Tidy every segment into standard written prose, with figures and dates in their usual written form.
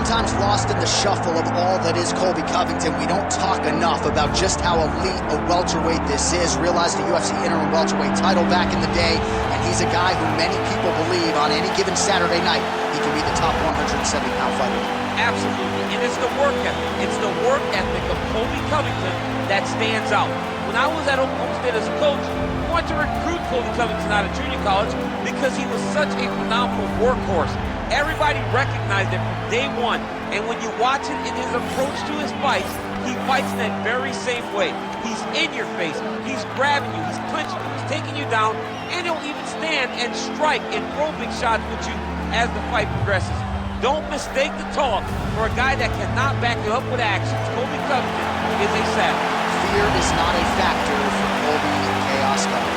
sometimes lost in the shuffle of all that is Colby Covington. We don't talk enough about just how elite a welterweight this is. Realized the UFC interim welterweight title back in the day, and he's a guy who many people believe on any given Saturday night he can be the top 170-pound fighter. Absolutely, and it's the work ethic. It's the work ethic of Colby Covington that stands out. When I was at Oklahoma State as a coach, I wanted to recruit Colby Covington out of junior college because he was such a phenomenal workhorse. Everybody recognized it from day one, and when you watch it in his approach to his fights, he fights in that very same way. He's in your face, he's grabbing you, he's clinching you, he's taking you down, and he'll even stand and strike and throw big shots with you as the fight progresses. Don't mistake the talk for a guy that cannot back it up with actions. Colby Covington is a savage. Fear is not a factor for Colby Chaos Covington.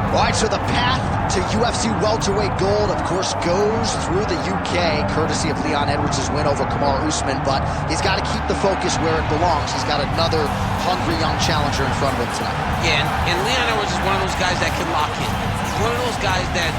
All right, so the path to UFC welterweight gold, of course, goes through the UK, courtesy of Leon Edwards' win over Kamaru Usman, but he's got to keep the focus where it belongs. He's got another hungry young challenger in front of him tonight. Yeah, and Leon Edwards is one of those guys that can lock in. He's one of those guys that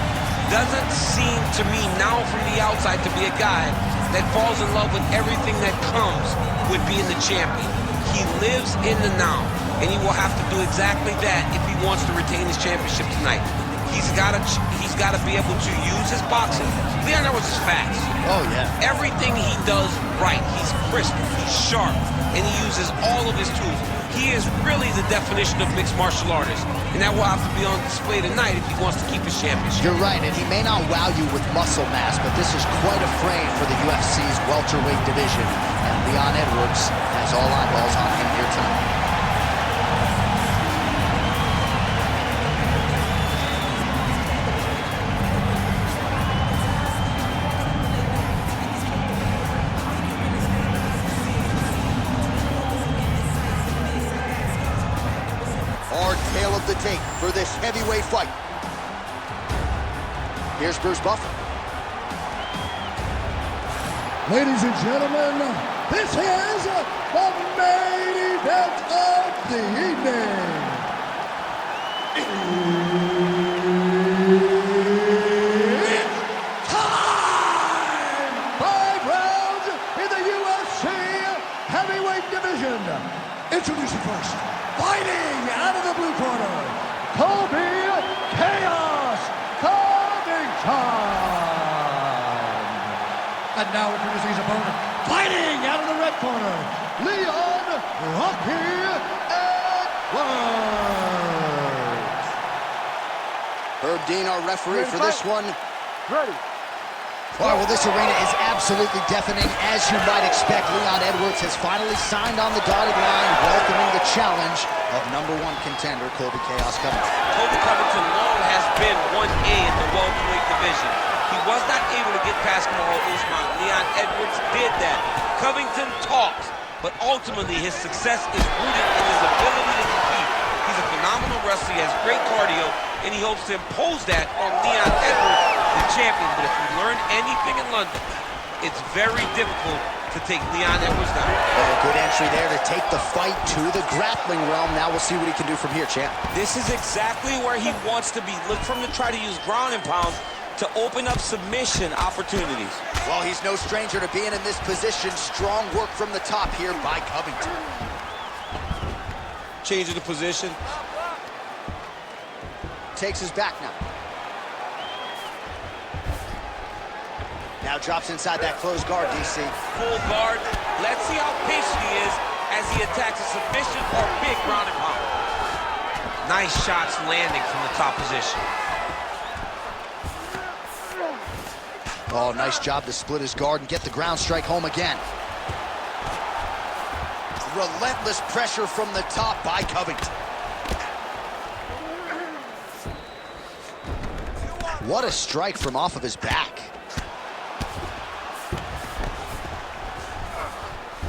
doesn't seem to me now from the outside to be a guy that falls in love with everything that comes with being the champion. He lives in the now, and he will have to do exactly that if he wants to retain his championship tonight. He's got to be able to use his boxing. Leon Edwards is fast. Oh, yeah. Everything he does right. He's crisp, he's sharp, and he uses all of his tools. He is really the definition of mixed martial artist, and that will have to be on display tonight if he wants to keep his championship. You're right, and he may not wow you with muscle mass, but this is quite a frame for the UFC's welterweight division, and Leon Edwards has all eyeballs on him here tonight. Tale of the tape for this heavyweight fight. Here's Bruce Buffer. Ladies and gentlemen, this is the main event of the evening. It's time! 5 rounds in the UFC heavyweight division. Introducing first, fighting out of the blue corner, Colby Chaos Covington. And now introducing his opponent, fighting out of the red corner, Leon Rocky Edwards. Herb Dean, our referee for this one. Ready. All right, well, this arena is absolutely deafening. As you might expect, Leon Edwards has finally signed on the dotted line, welcoming the challenge of #1 contender, Colby Chaos Covington. Colby Covington long has been 1A in the welterweight division. He was not able to get past Kamaru Usman. Leon Edwards did that. Covington talks, but ultimately his success is rooted in his ability to compete. He's a phenomenal wrestler, he has great cardio, and he hopes to impose that on Leon Edwards, the champion. But if we learn anything in London, it's very difficult to take Leon Edwards down. Oh, good entry there to take the fight to the grappling realm. Now we'll see what he can do from here, champ. This is exactly where he wants to be. Look for him to try to use ground and pound to open up submission opportunities. Well, he's no stranger to being in this position. Strong work from the top here by Covington. Changing the position. Takes his back now. Now drops inside that closed guard, DC. Full guard. Let's see how patient he is as he attacks a submission or big ground and pound. Nice shots landing from the top position. Oh, nice job to split his guard and get the ground strike home again. Relentless pressure from the top by Covington. What a strike from off of his back.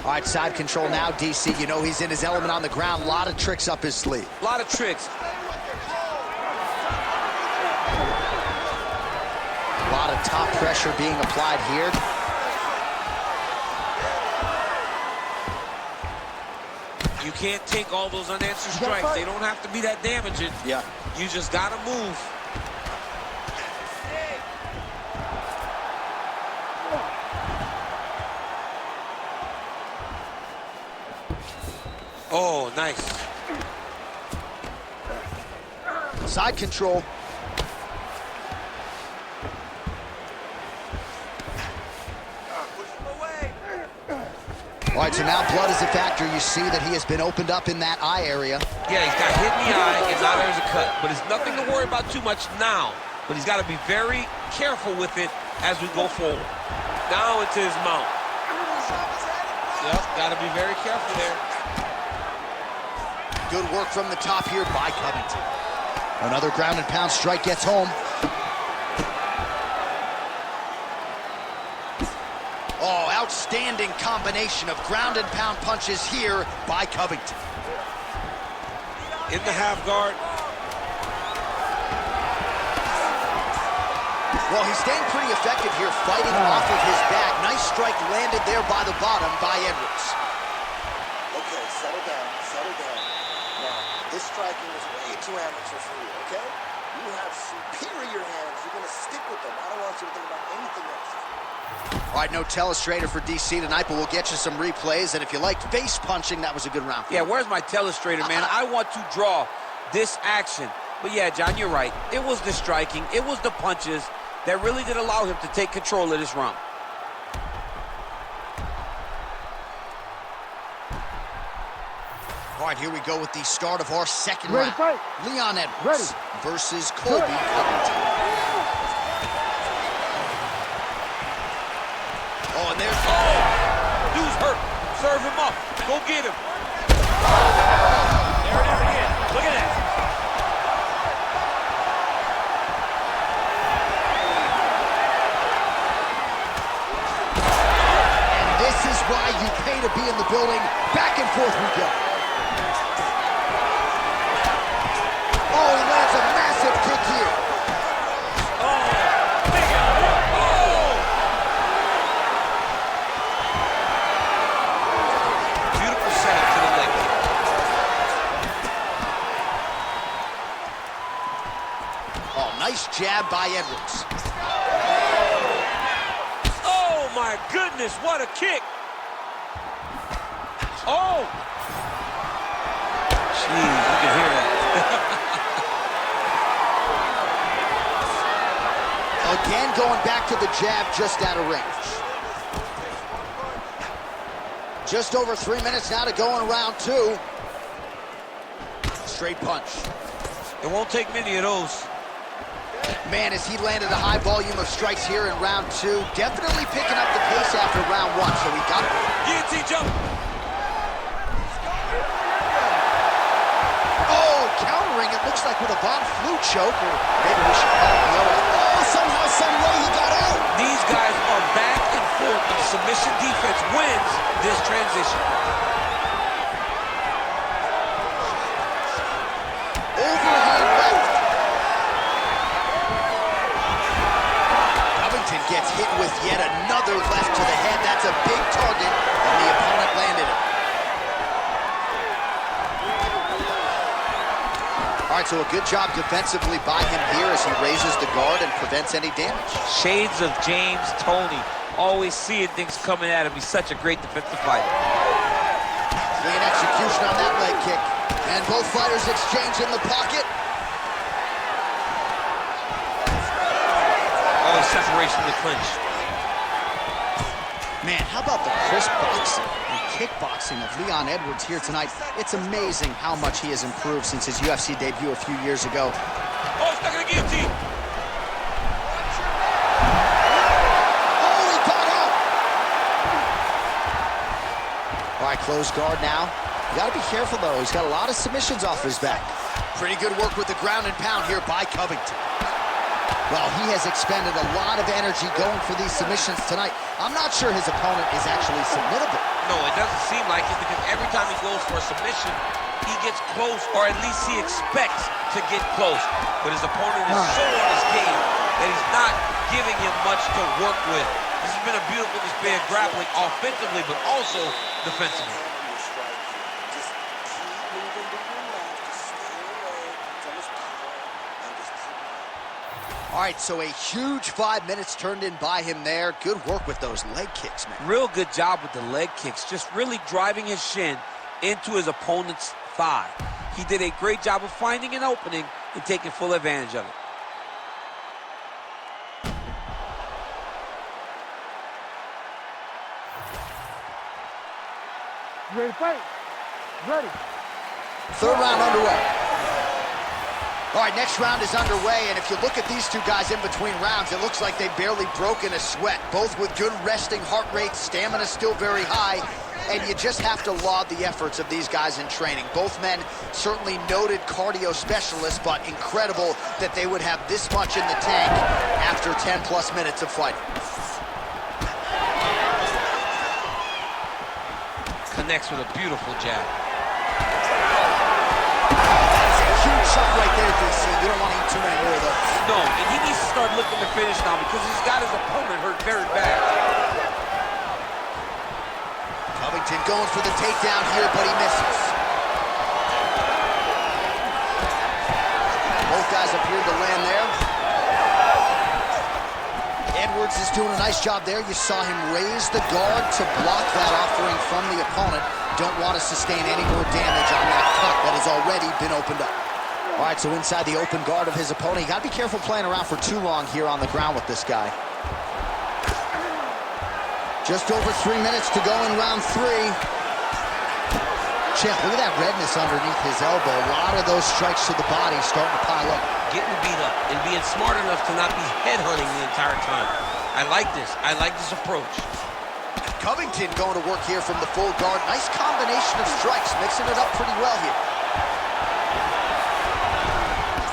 All right, side control now, DC. You know he's in his element on the ground. A lot of tricks up his sleeve. A lot of tricks. lot of top pressure being applied here. You can't take all those unanswered strikes. They don't have to be that damaging. Yeah. You just got to move. Oh, nice. Side control. All right, so now blood is a factor. You see that he has been opened up in that eye area. Yeah, he's got hit in the eye, and now there's a cut. But it's nothing to worry about too much now. But he's got to be very careful with it as we go forward. Now into his mouth. Yep, got to be very careful there. Good work from the top here by Covington. Another ground and pound strike gets home. Oh, outstanding combination of ground and pound punches here by Covington. In the half guard. Well, he's staying pretty effective here, fighting off of his back. Nice strike landed there by the bottom by Edwards. Okay, settle down, settle down. Now, this striking is way too amateur for you, okay? You have superior hands. You're going to stick with them. I don't want you to think about anything else. All right, no telestrator for DC tonight, but we'll get you some replays. And if you liked face punching, that was a good round. Yeah, where's my telestrator, man? I want to draw this action. But yeah, John, you're right. It was the striking. It was the punches that really did allow him to take control of this round. All right, here we go with the start of our second round. Leon Edwards versus Colby Covington. Oh, and there's... Oh! Dude's hurt. Serve him up. Go get him. There it is again. Look at that. And this is why you pay to be in the building. Back and forth we go. Oh, he lands a massive kick here. Nice jab by Edwards. Oh, my goodness, what a kick. Oh. Jeez, you can hear that. Again, going back to the jab just out of range. Just over 3 minutes now to go in round two. Straight punch. It won't take many of those. Man, as he landed a high volume of strikes here in round two, definitely picking up the pace after round one, so he got it. Guillotine jump. Oh, countering, it looks like with a Von Flue choke, or maybe we should call it the other. Oh, somehow, some way he got out. These guys are back and forth, and submission defense wins this transition. Overhand left. Gets hit with yet another left to the head. That's a big target, and the opponent landed it. All right, so a good job defensively by him here as he raises the guard and prevents any damage. Shades of James Toney, always seeing things coming at him. He's such a great defensive fighter. Clean execution on that leg kick. And both fighters exchange in the pocket. Oh, separation in the clinch. Man, how about the crisp boxing and kickboxing of Leon Edwards here tonight? It's amazing how much he has improved since his UFC debut a few years ago. Oh, stuck in the guillotine. Oh, he got out. All right, closed guard now. You got to be careful, though. He's got a lot of submissions off his back. Pretty good work with the ground and pound here by Covington. Well, he has expended a lot of energy going for these submissions tonight. I'm not sure his opponent is actually submittable. No, it doesn't seem like it, because every time he goes for a submission, he gets close, or at least he expects to get close. But his opponent is so on his game that he's not giving him much to work with. This has been a beautiful display of grappling offensively, but also defensively. Just keep moving to your left. Just stay away from his power and just keep moving. All right, so a huge 5 minutes turned in by him there. Good work with those leg kicks, man. Real good job with the leg kicks, just really driving his shin into his opponent's thigh. He did a great job of finding an opening and taking full advantage of it. Ready to fight? Ready. Third round underway. All right, next round is underway, and if you look at these two guys in between rounds, it looks like they've barely broken a sweat, both with good resting heart rates, stamina still very high, and you just have to laud the efforts of these guys in training. Both men certainly noted cardio specialists, but incredible that they would have this much in the tank after 10-plus minutes of fighting. Connects with a beautiful jab. Huge shot right there, DC. You don't want to eat too many more of those. No, and he needs to start looking to finish now because he's got his opponent hurt very bad. Covington going for the takedown here, but he misses. Both guys appeared to land there. Edwards is doing a nice job there. You saw him raise the guard to block that offering from the opponent. Don't want to sustain any more damage on that cut that has already been opened up. All right, so inside the open guard of his opponent. You got to be careful playing around for too long here on the ground with this guy. Just over 3 minutes to go in round 3. Check, look at that redness underneath his elbow. A lot of those strikes to the body starting to pile up. Getting beat up and being smart enough to not be headhunting the entire time. I like this. I like this approach. Covington going to work here from the full guard. Nice combination of strikes, mixing it up pretty well here.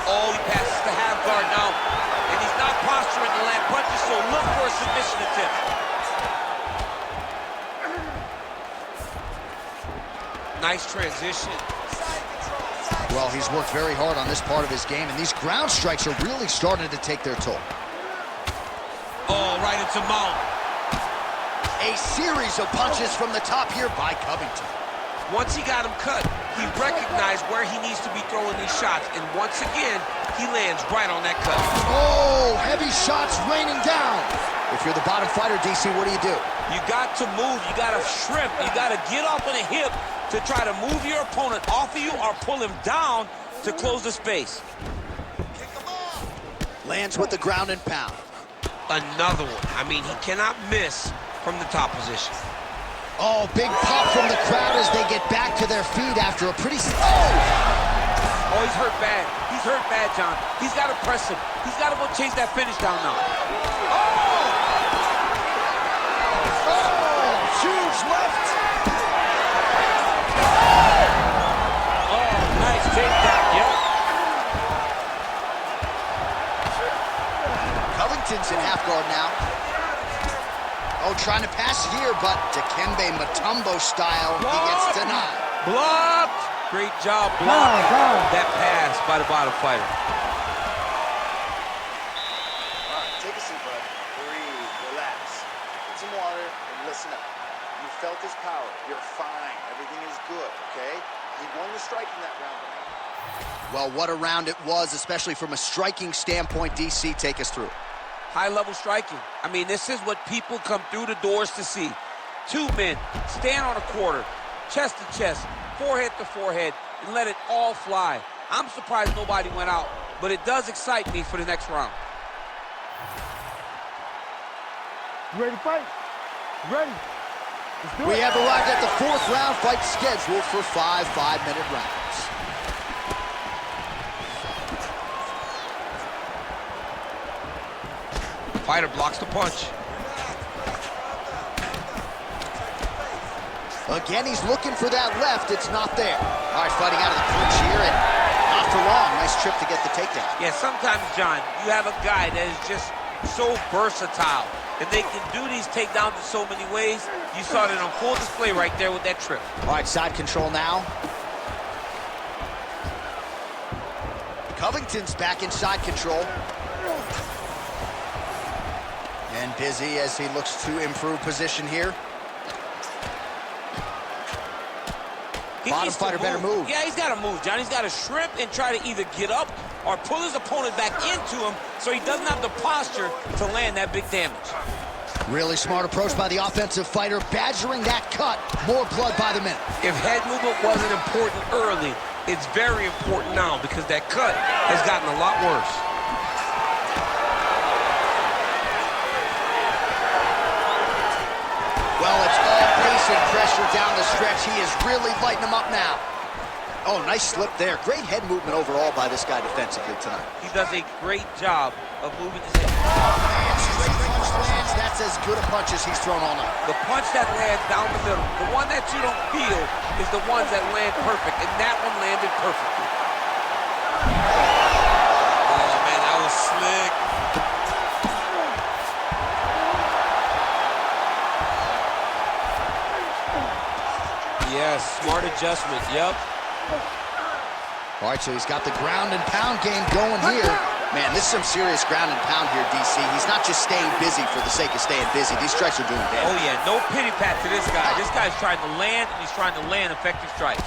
Oh, he passes the half guard now, and he's not posturing to land punches, so look for a submission attempt. Nice transition. Well, he's worked very hard on this part of his game, and these ground strikes are really starting to take their toll. Oh, right into mount. A series of punches from the top here by Covington. Once he got him cut, he recognized where he needs to be throwing these shots, and once again, he lands right on that cut. Oh, heavy shots raining down. If you're the bottom fighter, DC, what do? You got to move, you got to shrimp, you got to get off on a hip to try to move your opponent off of you or pull him down to close the space. Lands with the ground and pound. Another one. I mean, he cannot miss from the top position. Oh, big pop from the crowd as they get back to their feet after a pretty... Oh, he's hurt bad. He's hurt bad, John. He's got to press him. He's got to go chase that finish down now. Oh, huge left. Oh, nice takedown, yep. Covington's in half guard now. Oh, trying to pass here, but Dikembe Mutombo style, he gets denied. Blocked. Great job blocking that pass by the bottom fighter. All right, take a seat, bud. Breathe, relax. Get some water and listen up. You felt his power. You're fine. Everything is good, okay? He won the striking that round tonight. Well, what a round it was, especially from a striking standpoint. DC, take us through. High-level striking. I mean, this is what people come through the doors to see. Two men stand on a quarter, chest to chest, forehead to forehead, and let it all fly. I'm surprised nobody went out, but it does excite me for the next round. You ready to fight? Ready. Let's do it. We have arrived at the 4th round, fight scheduled for 5 5-minute rounds. Fighter blocks the punch. Again, he's looking for that left. It's not there. All right, fighting out of the clinch here, and not for long. Nice trip to get the takedown. Yeah, sometimes, John, you have a guy that is just so versatile, and they can do these takedowns in so many ways. You saw it on full display right there with that trip. All right, side control now. Covington's back in side control. And busy as he looks to improve position here. Bottom fighter better move. Yeah, he's got to move, John. He's got to shrimp and try to either get up or pull his opponent back into him so he doesn't have the posture to land that big damage. Really smart approach by the offensive fighter, badgering that cut. More blood by the minute. If head movement wasn't important early, it's very important now because that cut has gotten a lot worse. Well, it's all pace and pressure down the stretch. He is really lighting him up now. Oh, nice slip there. Great head movement overall by this guy defensively tonight. He does a great job of moving his head. Straight punch lands. That's as good a punch as he's thrown all night. The punch that lands down the middle, the one that you don't feel, is the ones that land perfect, and that one landed perfectly. Oh, man, that was slick. Yes, smart adjustment, yep. All right, so he's got the ground and pound game going here. Man, this is some serious ground and pound here, DC. He's not just staying busy for the sake of staying busy. These strikes are doing damage. Oh, yeah, no pity pat to this guy. This guy's trying to land, and he's trying to land effective strikes.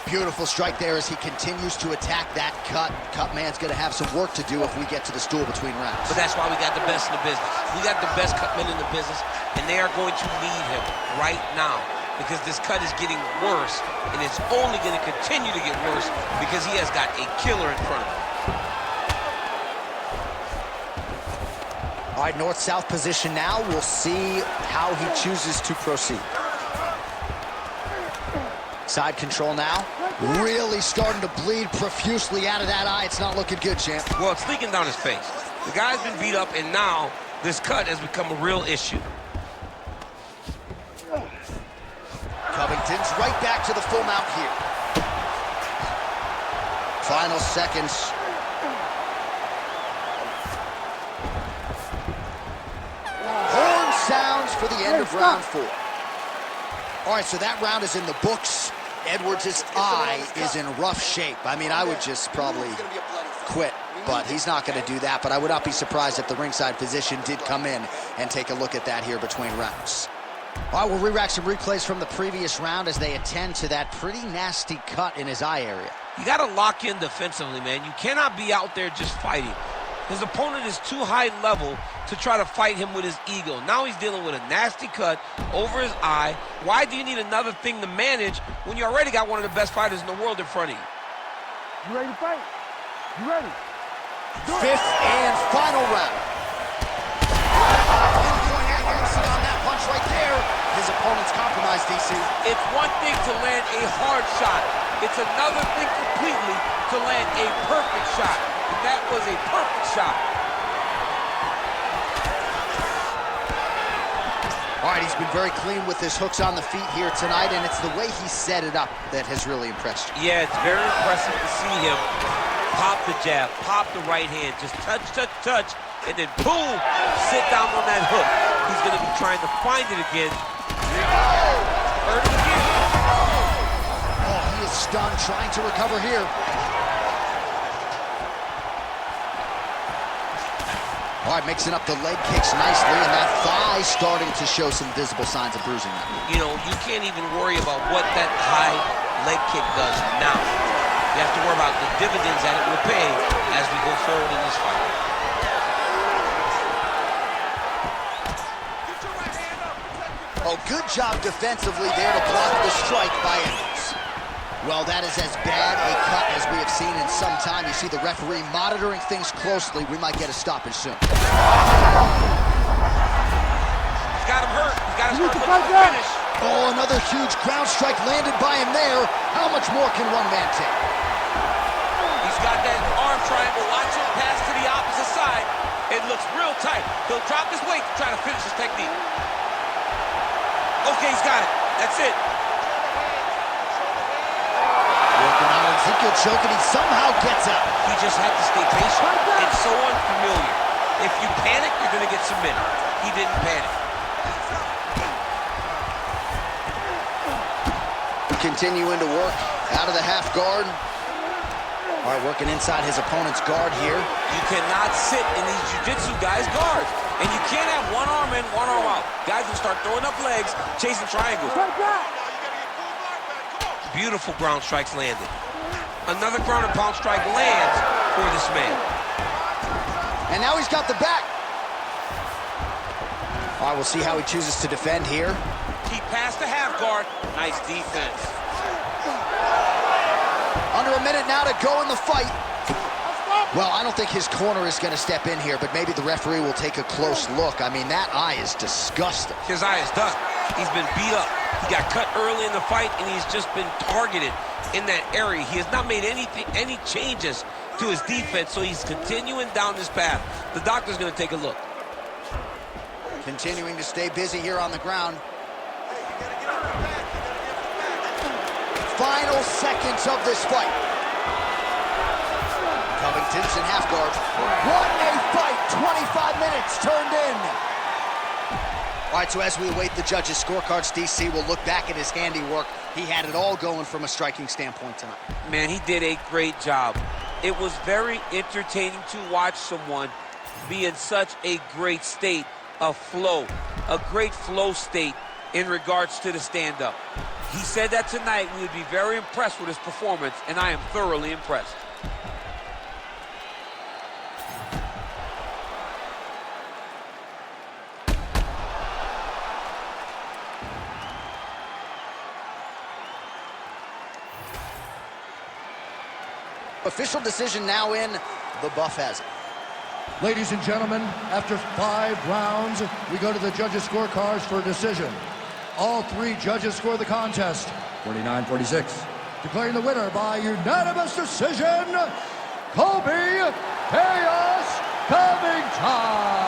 Beautiful strike there as he continues to attack that cut. Cut man's going to have some work to do if we get to the stool between rounds. But that's why we got the best in the business. We got the best cut men in the business, and they are going to need him right now because this cut is getting worse, and it's only going to continue to get worse because he has got a killer in front of him. All right, north-south position now. We'll see how he chooses to proceed. Side control now. Really starting to bleed profusely out of that eye. It's not looking good, champ. Well, it's leaking down his face. The guy's been beat up, and now this cut has become a real issue. Covington's right back to the full mount here. Final seconds. Horn sounds for the end of round 4. All right, so that round is in the books. Edwards' eye is in rough shape. I mean, I would just probably quit, but he's not going to do that. But I would not be surprised if the ringside physician did come in and take a look at that here between rounds. All right, we'll re-rack some replays from the previous round as they attend to that pretty nasty cut in his eye area. You got to lock in defensively, man. You cannot be out there just fighting. His opponent is too high level to try to fight him with his ego. Now he's dealing with a nasty cut over his eye. Why do you need another thing to manage when you already got one of the best fighters in the world in front of you? You ready to fight? You ready? Fifth and final round. Pinpoint accuracy on that punch right there. His opponent's compromised, DC. It's one thing to land a hard shot. It's another thing completely to land a perfect shot. And that was a perfect shot. All right, he's been very clean with his hooks on the feet here tonight, and it's the way he set it up that has really impressed you. Yeah, it's very impressive to see him pop the jab, pop the right hand, just touch, touch, touch, and then boom, sit down on that hook. He's going to be trying to find it again. Hurt it again. Oh, he is stunned, trying to recover here. All right, mixing up the leg kicks nicely, and that thigh starting to show some visible signs of bruising now. You know, you can't even worry about what that high leg kick does now. You have to worry about the dividends that it will pay as we go forward in this fight. Oh, good job defensively there to block the strike by Edwards. Well, that is as bad a cut as we have seen in some time. You see the referee monitoring things closely. We might get a stoppage soon. He's got him hurt. He's got his hurt. Let's finish. Oh, another huge ground strike landed by him there. How much more can one man take? He's got that arm triangle. Watch him pass to the opposite side. It looks real tight. He'll drop his weight to try to finish his technique. Okay, he's got it. That's it. Working on Ezekiel choking, he somehow gets out. He just had to stay patient. It's so unfamiliar. If you panic, you're going to get submitted. He didn't panic. Continuing to work out of the half guard. All right, working inside his opponent's guard here. You cannot sit in these jiu-jitsu guys' guards. And you can't have one arm in, one arm out. Guys will start throwing up legs, chasing triangles. Beautiful ground strikes landed. Another ground and pound strike lands for this man. And now he's got the back. All right, we'll see how he chooses to defend here. He passed the half guard. Nice defense. Under a minute now to go in the fight. Well, I don't think his corner is going to step in here, but maybe the referee will take a close look. I mean, that eye is disgusting. His eye is done. He's been beat up. He got cut early in the fight, and he's just been targeted in that area. He has not made any changes to his defense, so he's continuing down this path. The doctor's going to take a look. Continuing to stay busy here on the ground. Final seconds of this fight. Covington's in half guard. What a fight! 25 minutes turned in. All right, so as we await the judges' scorecards, DC will look back at his handiwork. He had it all going from a striking standpoint tonight. Man, he did a great job. It was very entertaining to watch someone be in such a great state of flow, a great flow state in regards to the stand-up. He said that tonight we would be very impressed with his performance, and I am thoroughly impressed. Official decision now in. The buff has it. Ladies and gentlemen, after 5 rounds, we go to the judges' scorecards for a decision. All 3 judges score the contest, 49-46. Declaring the winner by unanimous decision, Colby Chaos Covington.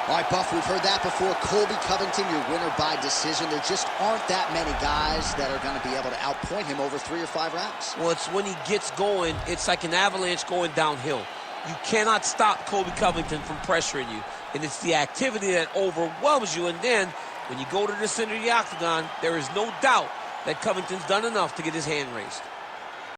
All right, Buff, we've heard that before. Colby Covington, your winner by decision. There just aren't that many guys that are going to be able to outpoint him over 3 or 5 rounds. Well, it's when he gets going, it's like an avalanche going downhill. You cannot stop Colby Covington from pressuring you. And it's the activity that overwhelms you. And then, when you go to the center of the octagon, there is no doubt that Covington's done enough to get his hand raised.